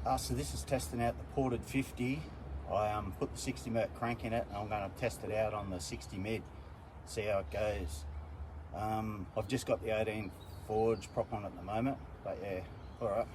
So this is testing out the ported 50. I put the 60 Merc crank in it and I'm going to test it out on the 60 mid, see how it goes. I've just got the 18 forge prop on at the moment, but yeah, alright.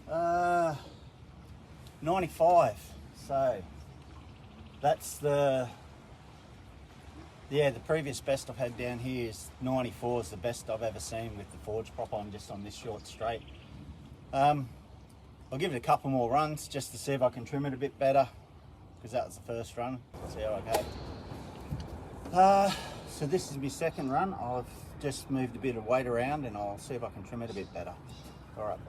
Uh, 95. So that's the previous best I've had down here is 94 is the best I've ever seen with the forge prop on, just on this short straight. I'll give it a couple more runs just to see if I can trim it a bit better, because that was the first run. See how I go. So this is my second run. I've just moved a bit of weight around and I'll see if I can trim it a bit better. All right.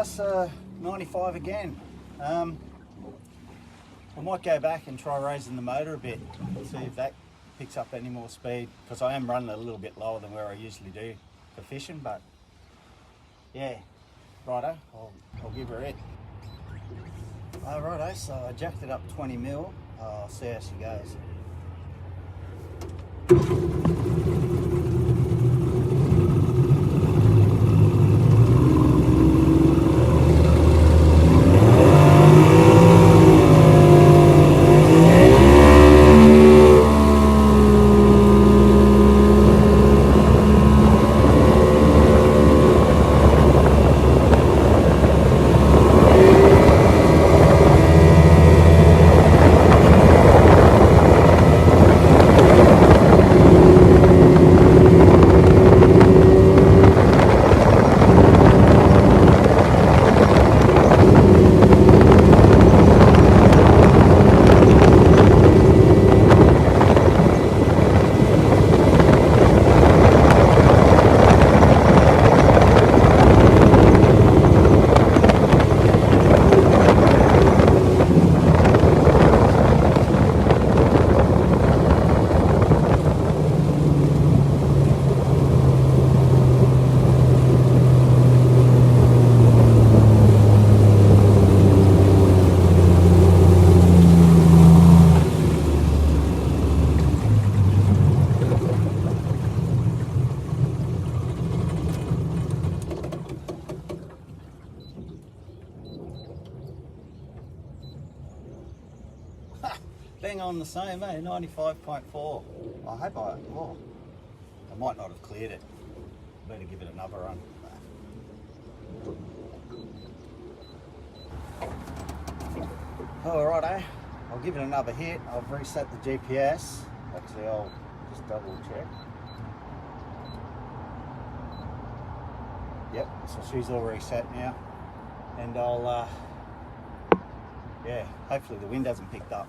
So 95 again. I might go back and try raising the motor a bit, see if that picks up any more speed, because I am running a little bit lower than where I usually do for fishing, but yeah, righto, I'll give her it. Righto, so I jacked it up 20 mil, I'll see how she goes. bang on the same, eh? 95.4. I hope I might not have cleared it. Better give it another run. Alright, eh? I'll give it another hit. I've reset the GPS. Actually, I'll just double check. Yep, so she's all reset now. And I'll, yeah, hopefully the wind hasn't picked up.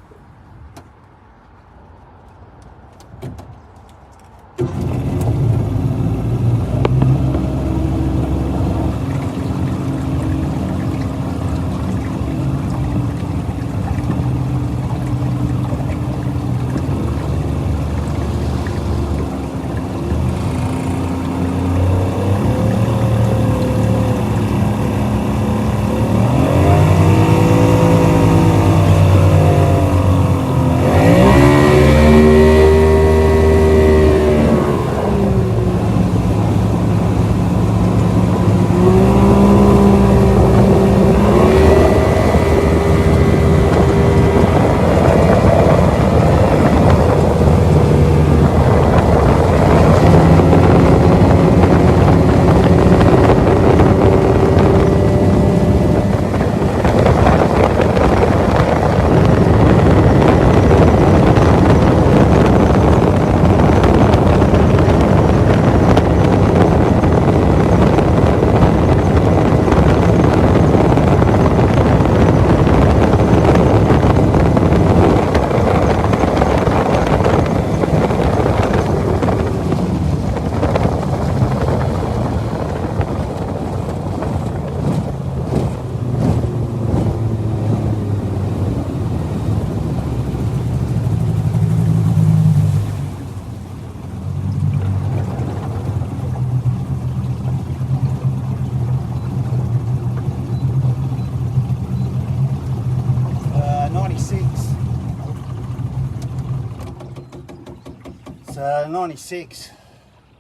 So 96,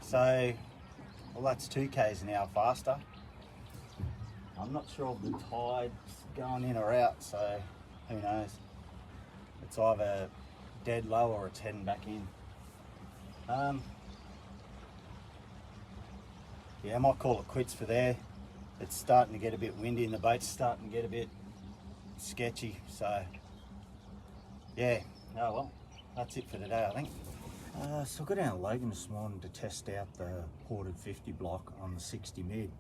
so well that's 2 k's an hour faster. I'm not sure if the tide's going in or out, so who knows. It's either dead low or it's heading back in. Yeah, I might call it quits for there. It's starting to get a bit windy and the boat's starting to get a bit sketchy, so yeah, oh well, that's it for today I think. So I got down to Logan this morning to test out the ported 50 block on the 60 mid.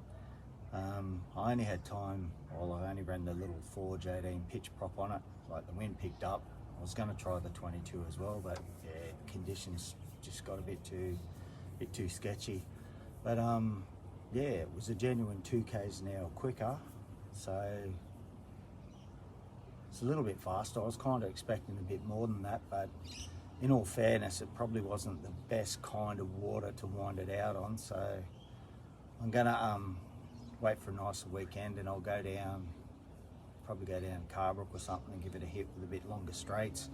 I only had time, well I only ran the little Forge 18 pitch prop on it, like the wind picked up. I was going to try the 22 as well, but yeah, conditions just got a bit too sketchy. But yeah, it was a genuine 2 k's an hour quicker, so it's a little bit faster. I was kind of expecting a bit more than that, but in all fairness, it probably wasn't the best kind of water to wind it out on, so I'm gonna wait for a nicer weekend and I'll go down, probably go down Carbrook or something and give it a hit with a bit longer straights.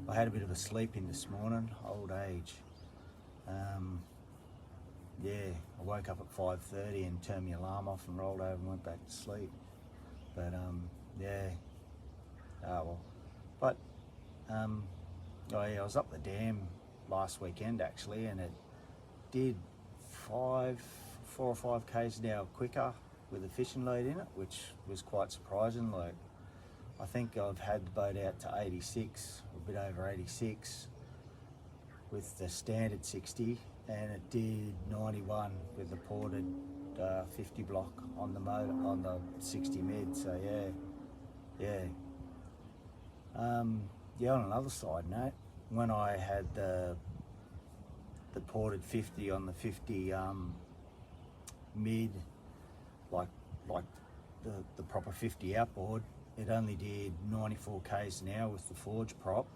I had a bit of a sleep in this morning, old age. Yeah, I woke up at 5:30 and turned my alarm off and rolled over and went back to sleep. But yeah, well, but oh yeah, I was up the dam last weekend actually, and it did 4 or 5 k's an hour quicker with a fishing load in it, which was quite surprising. Like, I think I've had the boat out to 86, a bit over 86 with the standard 60, and it did 91 with the ported 50 block on the motor on the 60 mid. So yeah. Yeah, on another side note, when I had the ported 50 on the 50 mid, like the proper 50 outboard, it only did 94 k's an hour with the Forge prop.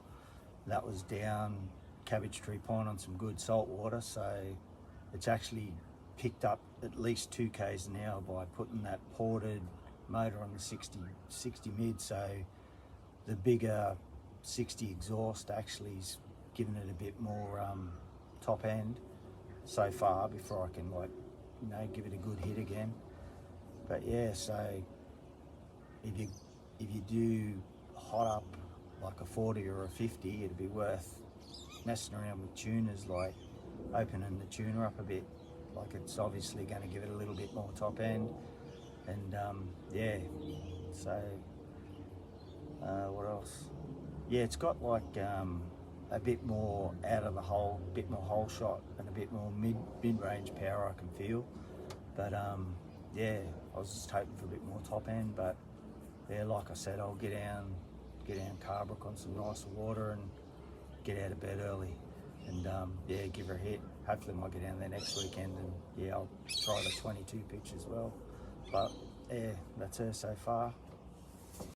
That was down Cabbage Tree Pond on some good salt water, so it's actually picked up at least 2 k's an hour by putting that ported motor on the 60 mid. So the bigger 60 exhaust actually is giving it a bit more top end so far before I can, like, you know, give it a good hit again. But yeah, so if you do hot up like a 40 or a 50, it'd be worth messing around with tuners, like opening the tuner up a bit. Like it's obviously going to give it a little bit more top end, and yeah. So what else? Yeah, it's got like a bit more out of the hole, a bit more hole shot, and a bit more mid-range power I can feel. But yeah, I was just hoping for a bit more top end. But yeah, like I said, I'll get down Carbrook on some nicer water and get out of bed early, and yeah, give her a hit. Hopefully I might get down there next weekend, and yeah, I'll try the 22 pitch as well. But yeah, that's her so far.